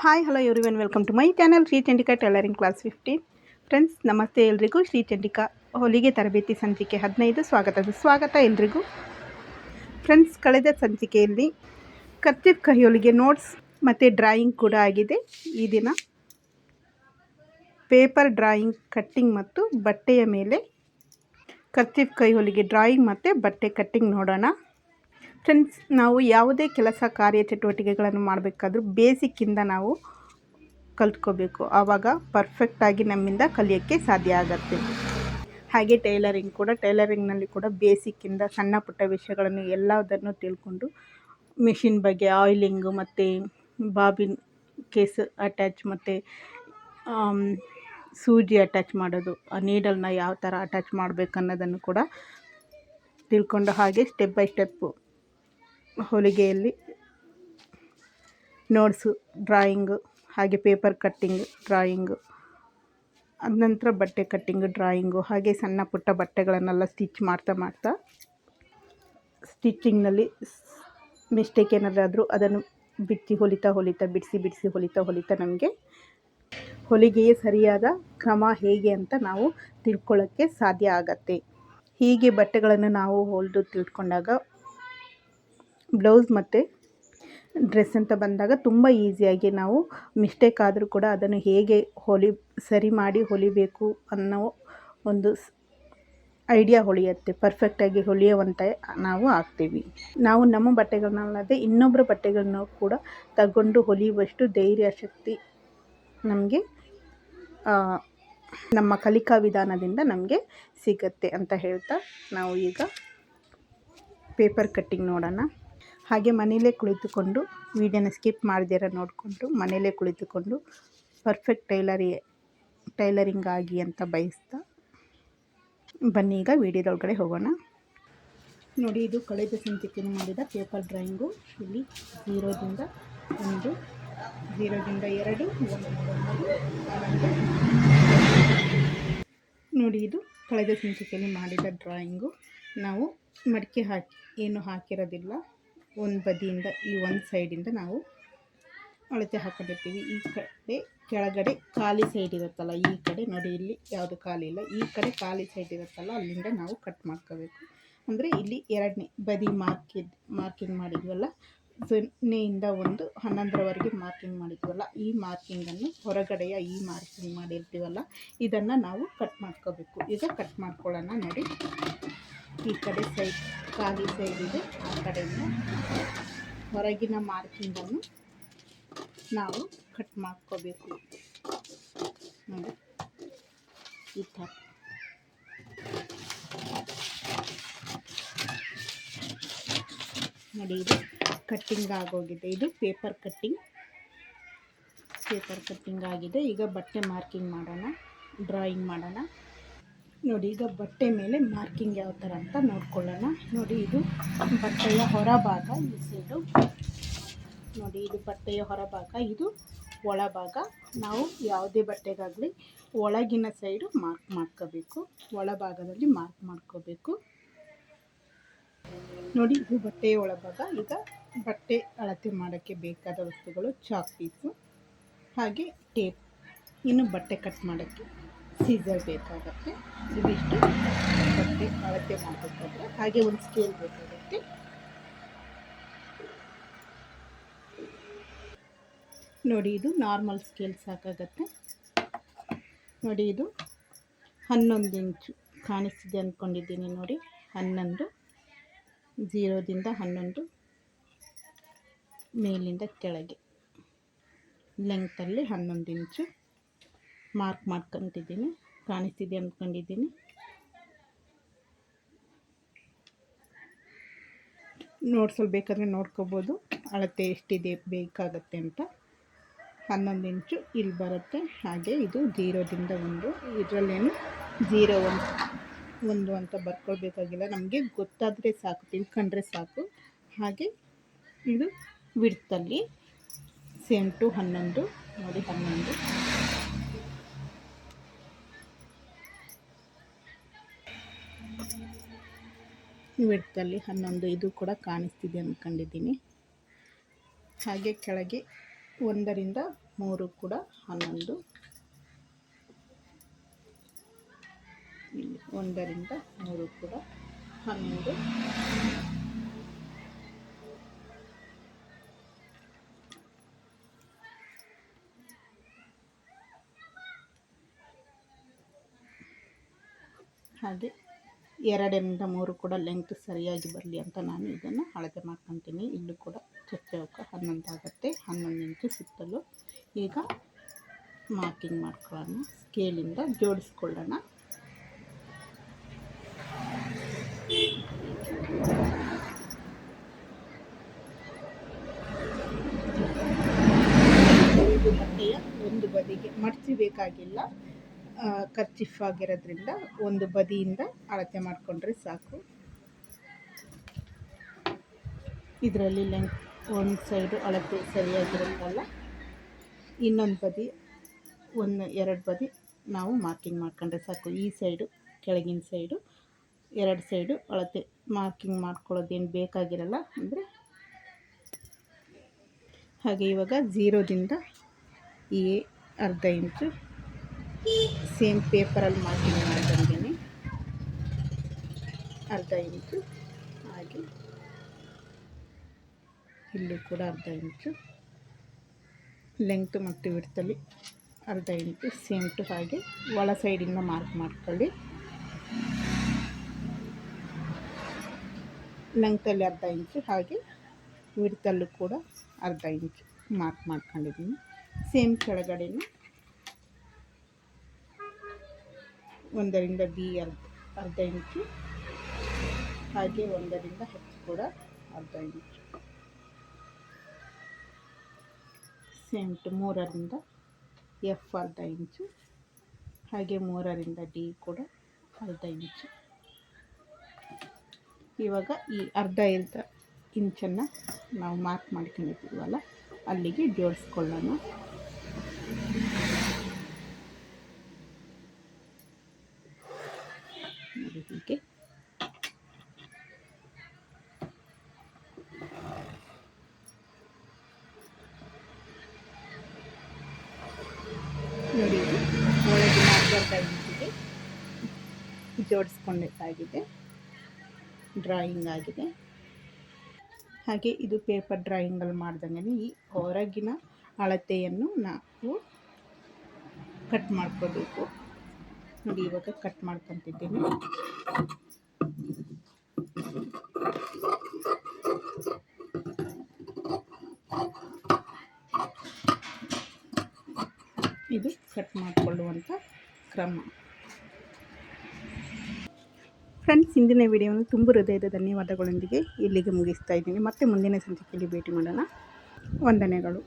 Hi hello everyone, welcome to my channel Shri Chandika tailoring class 15. Friends ನಮಸ್ತೆ ಎಲ್ರಿಗೂ. ಶ್ರೀ ಚಂಡಿಕಾ ಹೊಲಿಗೆ ತರಬೇತಿ ಸಂಚಿಕೆ 15 ಸ್ವಾಗತ ಎಲ್ರಿಗೂ. ಫ್ರೆಂಡ್ಸ್, ಕಳೆದ ಸಂಚಿಕೆಯಲ್ಲಿ ಕರ್ಚಿಫ್ ಕೈಹೊಲಿಗೆ ನೋಟ್ಸ್ ಮತ್ತು ಡ್ರಾಯಿಂಗ್ ಕೂಡ ಆಗಿದೆ. ಈ ದಿನ ಪೇಪರ್ ಡ್ರಾಯಿಂಗ್, ಕಟ್ಟಿಂಗ್ ಮತ್ತು ಬಟ್ಟೆಯ ಮೇಲೆ ಕರ್ಚಿಫ್ ಕೈಹೊಲಿಗೆ ಡ್ರಾಯಿಂಗ್ ಮತ್ತು ಬಟ್ಟೆ ಕಟ್ಟಿಂಗ್ ನೋಡೋಣ. ಫ್ರೆಂಡ್ಸ್, ನಾವು ಯಾವುದೇ ಕೆಲಸ ಕಾರ್ಯ ಚಟುವಟಿಕೆಗಳನ್ನು ಮಾಡಬೇಕಾದ್ರೂ ಬೇಸಿಕ್ಕಿಂದ ನಾವು ಕಲ್ತ್ಕೋಬೇಕು. ಆವಾಗ ಪರ್ಫೆಕ್ಟಾಗಿ ನಮ್ಮಿಂದ ಕಲಿಯೋಕ್ಕೆ ಸಾಧ್ಯ ಆಗುತ್ತೆ. ಹಾಗೆ ಟೈಲರಿಂಗ್ನಲ್ಲಿ ಕೂಡ ಬೇಸಿಕ್ಕಿಂದ ಸಣ್ಣ ಪುಟ್ಟ ವಿಷಯಗಳನ್ನು ಎಲ್ಲದನ್ನು ತಿಳ್ಕೊಂಡು ಮಿಷಿನ್ ಬಗ್ಗೆ, ಆಯಿಲಿಂಗು ಮತ್ತು ಬಾಬಿನ್ ಕೇಸ್ ಅಟ್ಯಾಚ್ ಮತ್ತು ಸೂಜಿ ಅಟ್ಯಾಚ್ ಮಾಡೋದು, ಆ ನೀಡಲ್ನ ಯಾವ ಥರ ಅಟ್ಯಾಚ್ ಮಾಡಬೇಕು ಅನ್ನೋದನ್ನು ಕೂಡ ತಿಳ್ಕೊಂಡು, ಹಾಗೆ ಸ್ಟೆಪ್ ಬೈ ಸ್ಟೆಪ್ಪು ಹೊಲಿಗೆಯಲ್ಲಿ ನೋಟ್ಸು, ಡ್ರಾಯಿಂಗು, ಹಾಗೆ ಪೇಪರ್ ಕಟ್ಟಿಂಗ್ ಡ್ರಾಯಿಂಗು, ಅದ ನಂತರ ಬಟ್ಟೆ ಕಟ್ಟಿಂಗು ಡ್ರಾಯಿಂಗು, ಹಾಗೆ ಸಣ್ಣ ಪುಟ್ಟ ಬಟ್ಟೆಗಳನ್ನೆಲ್ಲ ಸ್ಟಿಚ್ ಮಾಡ್ತಾ ಸ್ಟಿಚ್ಚಿಂಗ್ನಲ್ಲಿ ಮಿಸ್ಟೇಕ್ ಏನಾದರೂ ಅದನ್ನು ಬಿಡಿಸಿ ಹೊಲಿತಾ ನಮಗೆ ಹೊಲಿಗೆಯ ಸರಿಯಾದ ಕ್ರಮ ಹೇಗೆ ಅಂತ ನಾವು ತಿಳ್ಕೊಳ್ಳೋಕ್ಕೆ ಸಾಧ್ಯ ಆಗತ್ತೆ. ಹೀಗೆ ಬಟ್ಟೆಗಳನ್ನು ನಾವು ಹೊಲಿದು ತಿಳ್ಕೊಂಡಾಗ ಬ್ಲೌಸ್ ಮತ್ತು ಡ್ರೆಸ್ ಅಂತ ಬಂದಾಗ ತುಂಬ ಈಸಿಯಾಗಿ ನಾವು ಮಿಸ್ಟೇಕ್ ಆದರೂ ಕೂಡ ಅದನ್ನು ಹೇಗೆ ಸರಿ ಮಾಡಿ ಹೊಲಿಬೇಕು ಅನ್ನೋ ಒಂದು ಐಡಿಯಾ ಹೊಳೆಯುತ್ತೆ. ಪರ್ಫೆಕ್ಟಾಗಿ ಹೊಲಿಯುವಂತೆ ನಾವು ಆಗ್ತೀವಿ. ನಾವು ನಮ್ಮ ಬಟ್ಟೆಗಳನ್ನಲ್ಲದೆ ಇನ್ನೊಬ್ಬರ ಬಟ್ಟೆಗಳನ್ನ ಕೂಡ ತಗೊಂಡು ಹೊಲಿಯುವಷ್ಟು ಧೈರ್ಯ ಶಕ್ತಿ ನಮಗೆ ನಮ್ಮ ಕಲಿಕಾ ವಿಧಾನದಿಂದ ನಮಗೆ ಸಿಗತ್ತೆ ಅಂತ ಹೇಳ್ತಾ ನಾವು ಈಗ ಪೇಪರ್ ಕಟ್ಟಿಂಗ್ ನೋಡೋಣ. ಹಾಗೆ ಮನೆಯಲ್ಲೇ ಕುಳಿತುಕೊಂಡು ವಿಡಿಯೋನ ಸ್ಕಿಪ್ ಮಾಡ್ದಿರ ನೋಡಿಕೊಂಡು ಮನೆಯಲ್ಲೇ ಕುಳಿತುಕೊಂಡು ಪರ್ಫೆಕ್ಟ್ ಟೈಲರಿಂಗ್ ಆಗಿ ಅಂತ ಬಯಸ್ತಾ ಬನ್ನಿ ಈಗ ವಿಡಿಯೋದೊಳಗಡೆ ಹೋಗೋಣ. ನೋಡಿ, ಇದು ಕಳೆದ ಸಂಚಿಕೆಯನ್ನು ಮಾಡಿದ ಪೇಪರ್ ಡ್ರಾಯಿಂಗು. ಇಲ್ಲಿ 0ದಿಂದ 1, 0ದಿಂದ 2, 1 ನೋಡಿ, ಇದು ಕಳೆದ ಸಂಚಿಕೆಯಲ್ಲಿ ಮಾಡಿದ ಡ್ರಾಯಿಂಗು. ನಾವು ಮಡಿಕೆ ಏನು ಹಾಕಿರೋದಿಲ್ಲ. ಒಂದು ಬದಿಯಿಂದ ಈ ಒಂದು ಸೈಡಿಂದ ನಾವು ಅಳತೆ ಹಾಕೊಂಡಿರ್ತೀವಿ. ಈ ಕಡೆ ಕೆಳಗಡೆ ಖಾಲಿ ಸೈಡ್ ಇರುತ್ತಲ್ಲ, ಈ ಕಡೆ ನೋಡಿ, ಇಲ್ಲಿ ಯಾವುದು ಖಾಲಿ ಇಲ್ಲ, ಈ ಕಡೆ ಖಾಲಿ ಸೈಡ್ ಇರುತ್ತಲ್ಲ, ಅಲ್ಲಿಂದ ನಾವು ಕಟ್ ಮಾಡ್ಕೋಬೇಕು. ಅಂದರೆ ಇಲ್ಲಿ 2ನೇ ಬದಿ ಮಾರ್ಕಿಂಗ್ ಮಾಡಿದ್ವಲ್ಲ, 0ಯಿಂದ 1, 11ರವರೆಗೆ ಮಾರ್ಕಿಂಗ್ ಮಾಡಿದ್ವಲ್ಲ, ಈ ಮಾರ್ಕಿಂಗನ್ನು ಹೊರಗಡೆಯ ಈ ಮಾರ್ಕಿಂಗ್ ಮಾಡಿರ್ತೀವಲ್ಲ, ಇದನ್ನು ನಾವು ಕಟ್ ಮಾಡ್ಕೋಬೇಕು. ಈಗ ಕಟ್ ಮಾಡ್ಕೊಳ್ಳೋಣ. ನೋಡಿ, ಈ ಕಡೆ ಸೈಡ್ ಖಾಲಿ ಸೈಡ್ ಇದೆ, ಆ ಕಡೆಯಿಂದ ಹೊರಗಿನ ಮಾರ್ಕಿಂಗನ್ನು ನಾವು ಕಟ್ ಮಾಡ್ಕೋಬೇಕು. ನೋಡಿ, ಈ ಥರ ನೋಡಿ, ಇದು ಕಟ್ಟಿಂಗ್ ಆಗೋಗಿದೆ. ಇದು ಪೇಪರ್ ಕಟ್ಟಿಂಗ್ ಆಗಿದೆ. ಈಗ ಬಟ್ಟೆ ಮಾರ್ಕಿಂಗ್ ಮಾಡೋಣ, ಡ್ರಾಯಿಂಗ್ ಮಾಡೋಣ. ನೋಡಿ, ಈಗ ಬಟ್ಟೆ ಮೇಲೆ ಮಾರ್ಕಿಂಗ್ ಯಾವ ಥರ ಅಂತ ನೋಡ್ಕೊಳ್ಳೋಣ. ನೋಡಿ, ಇದು ಬಟ್ಟೆಯ ಹೊರಭಾಗ, ಈ ಸೈಡು ನೋಡಿ, ಇದು ಬಟ್ಟೆಯ ಹೊರಭಾಗ, ಇದು ಒಳಭಾಗ. ನಾವು ಯಾವುದೇ ಬಟ್ಟೆಗಾಗಲಿ ಒಳಗಿನ ಸೈಡು ಮಾರ್ಕ್ ಮಾಡ್ಕೋಬೇಕು, ಒಳಭಾಗದಲ್ಲಿ ಮಾರ್ಕ್ ಮಾಡ್ಕೋಬೇಕು. ನೋಡಿ, ಇದು ಬಟ್ಟೆಯ ಒಳಭಾಗ. ಈಗ ಬಟ್ಟೆ ಅಳತೆ ಮಾಡೋಕ್ಕೆ ಬೇಕಾದ ವಸ್ತುಗಳು ಚಾಕ್ ಪೀಸು, ಹಾಗೆ ಟೇಪ್, ಇನ್ನು ಬಟ್ಟೆ ಕಟ್ ಮಾಡೋಕ್ಕೆ ಸೀಸರ್ ಬೇಕಾಗುತ್ತೆ. ಇವಿಷ್ಟು ಬಟ್ಟೆ ಅಳತೆ ಮಾಡಬೇಕಾದ್ರೆ. ಹಾಗೆ ಒಂದು ಸ್ಕೇಲ್ ಬೇಕಾಗುತ್ತೆ. ನೋಡಿ, ಇದು ನಾರ್ಮಲ್ ಸ್ಕೇಲ್ ಸಾಕಾಗತ್ತೆ. ನೋಡಿ, ಇದು 11 ಇಂಚು ಕಾಣಿಸ್ತಿದೆ ಅಂದ್ಕೊಂಡಿದ್ದೀನಿ. ನೋಡಿ, 11, 0ದಿಂದ 11 ಮೇಲಿಂದ ಕೆಳಗೆ ಲೆಂಗ್ತಲ್ಲಿ 11 ಇಂಚು ಮಾರ್ಕ್ ಮಾಡ್ಕೊತಿದ್ದೀನಿ. ಕಾಣಿಸ್ತಿದೆ ಅಂದ್ಕೊಂಡಿದ್ದೀನಿ. ನೋಟ್ಸಲ್ಲಿ ಬೇಕಾದರೆ ನೋಡ್ಕೋಬೋದು ಅಳತೆ ಎಷ್ಟಿದೆ ಬೇಕಾಗತ್ತೆ ಅಂತ. 11 ಇಂಚು ಇಲ್ಲಿ ಬರುತ್ತೆ. ಹಾಗೆ ಇದು 0ದಿಂದ 1, ಇದರಲ್ಲೇನು 0, 1 ಅಂತ ಬರ್ಕೊಳ್ಬೇಕಾಗಿಲ್ಲ, ನಮಗೆ ಗೊತ್ತಾದರೆ ಸಾಕು, ತಿಳ್ಕೊಂಡ್ರೆ ಸಾಕು. ಹಾಗೆ ಇದು ವಿಡ್ತಲ್ಲಿ ಸೇಮ್ ಟು 11. ನೋಡಿ, 11 ವಿಡ್ತಲ್ಲಿ 11, ಇದು ಕೂಡ ಕಾಣಿಸ್ತಿದೆ ಅಂದ್ಕೊಂಡಿದ್ದೀನಿ. ಹಾಗೆ ಕೆಳಗೆ 1ರಿಂದ 3 ಕೂಡ 11, ಇಲ್ಲಿ 1 ರಿಂದ 3 ಕೂಡ 12, ಹಾಗೆ 2 ರಿಂದ 3 ಕೂಡ ಲೆಂತ್ ಸರಿಯಾಗಿ ಬರಲಿ ಅಂತ ನಾನು ಇದನ್ನು ಅಳತೆ ಮಾಡ್ಕೊತೀನಿ. ಇಲ್ಲೂ ಕೂಡ ಚೌಕ 11 ಆಗುತ್ತೆ. 11 ಇಂಚು ಸುತ್ತಲೂ ಈಗ ಮಾರ್ಕಿಂಗ್ ಮಾಡ್ಕೊಳ್ಳೋಣ. ಸ್ಕೇಲಿಂದ ಜೋಡಿಸ್ಕೊಳ್ಳೋಣ. ಬಟ್ಟೆಯ ಒಂದು ಬದಿಗೆ ಮಡಚಬೇಕಾಗಿಲ್ಲ, ಕರ್ಚಿಫ್ ಆಗಿರೋದ್ರಿಂದ ಒಂದು ಬದಿಯಿಂದ ಅಳತೆ ಮಾಡಿಕೊಂಡ್ರೆ ಸಾಕು. ಇದರಲ್ಲಿ ಲೆಂತ್ ಒಂದು ಸೈಡು ಅಳತೆ ಸರಿಯಾಗಿರುತ್ತಲ್ಲ, ಇನ್ನೊಂದು ಬದಿ 2 ಬದಿ ನಾವು ಮಾರ್ಕಿಂಗ್ ಮಾಡ್ಕೊಂಡ್ರೆ ಸಾಕು. ಈ ಸೈಡು ಕೆಳಗಿನ ಸೈಡು 2 ಸೈಡು ಅಳತೆ ಮಾರ್ಕಿಂಗ್ ಮಾಡ್ಕೊಳ್ಳೋದೇನು ಬೇಕಾಗಿರಲ್ಲ. ಅಂದರೆ ಹಾಗೆ ಇವಾಗ 0ದಿಂದ ಈ ಅರ್ಧ ಇಂಚು ಸೇಮ್ ಪೇಪರಲ್ಲಿ ಮಾರ್ಕಿಂಗ್ ಮಾಡ್ಕೊಂಡಿದ್ದೀನಿ. ಅರ್ಧ ಇಂಚು, ಹಾಗೆ ಇಲ್ಲೂ ಕೂಡ ಅರ್ಧ ಇಂಚು ಲೆಂತ್ ಮತ್ತು ವಿಡ್ತಲ್ಲಿ ಅರ್ಧ ಇಂಚು ಸೇಮ್ ಟು ಹಾಗೆ ಒಳ ಸೈಡಿಂದ ಮಾರ್ಕ್ ಮಾಡ್ಕೊಳ್ಳಿ. ಲೆಂತಲ್ಲಿ ಅರ್ಧ ಇಂಚು, ಹಾಗೆ ವಿಡ್ತಲ್ಲೂ ಕೂಡ ಅರ್ಧ ಇಂಚು ಮಾರ್ಕ್ ಮಾಡ್ಕೊಂಡಿದ್ದೀನಿ. ಸೇಮ್ ಕೆಳಗಡೆನೂ 1ರಿಂದ B ಅರ್ಧ ಇಂಚು, ಹಾಗೆ 1ರಿಂದ H ಕೂಡ ಅರ್ಧ ಇಂಚು, ಸೇಮ್ ಟು 3ರಿಂದ F ಅರ್ಧ ಇಂಚು, ಹಾಗೆ 3ರಿಂದ D ಕೂಡ ಅರ್ಧ ಇಂಚು. ಇವಾಗ ಈ ಅರ್ಧ ಇಂಚನ್ನು ನಾವು ಮಾರ್ಕ್ ಮಾಡ್ಕೊಂಡಿರ್ತೀವಲ್ಲ ಅಲ್ಲಿಗೆ ಜೋಡಿಸ್ಕೊಳ್ಳೋಣ. ಹೀಗೆ ನೋಡಿ, ಒಳಗಿನ ಅರ್ಧ ಇಂಚಿಗೆ ಜೋಡಿಸ್ಕೊಂಡಿದ್ದಾಗಿದೆ, ಡ್ರಾಯಿಂಗ್ ಆಗಿದೆ. ಹಾಗೆ ಇದು ಪೇಪರ್ ಡ್ರಾಯಿಂಗಲ್ಲಿ ಮಾಡ್ದಂಗೆ ಈ ಹೊರಗಿನ ಅಳತೆಯನ್ನು ನಾವು ಕಟ್ ಮಾಡ್ಕೋಬೇಕು. ನೋಡಿ, ಇವಾಗ ಕಟ್ ಮಾಡ್ಕೊತಿದ್ದೀನಿ. ಇದು ಕಟ್ ಮಾಡಿಕೊಳ್ಳುವಂಥ ಕ್ರಮ. ಫ್ರೆಂಡ್ಸ್, ಇಂದಿನ ವಿಡಿಯೋವನ್ನು ತುಂಬ ಹೃದಯದ ಧನ್ಯವಾದಗಳೊಂದಿಗೆ ಇಲ್ಲಿಗೆ ಮುಗಿಸ್ತಾ ಇದ್ದೀನಿ. ಮತ್ತೆ ಮುಂದಿನ ಸಂಚಿಕೆಯಲ್ಲಿ ಭೇಟಿ ಮಾಡೋಣ. ವಂದನೆಗಳು.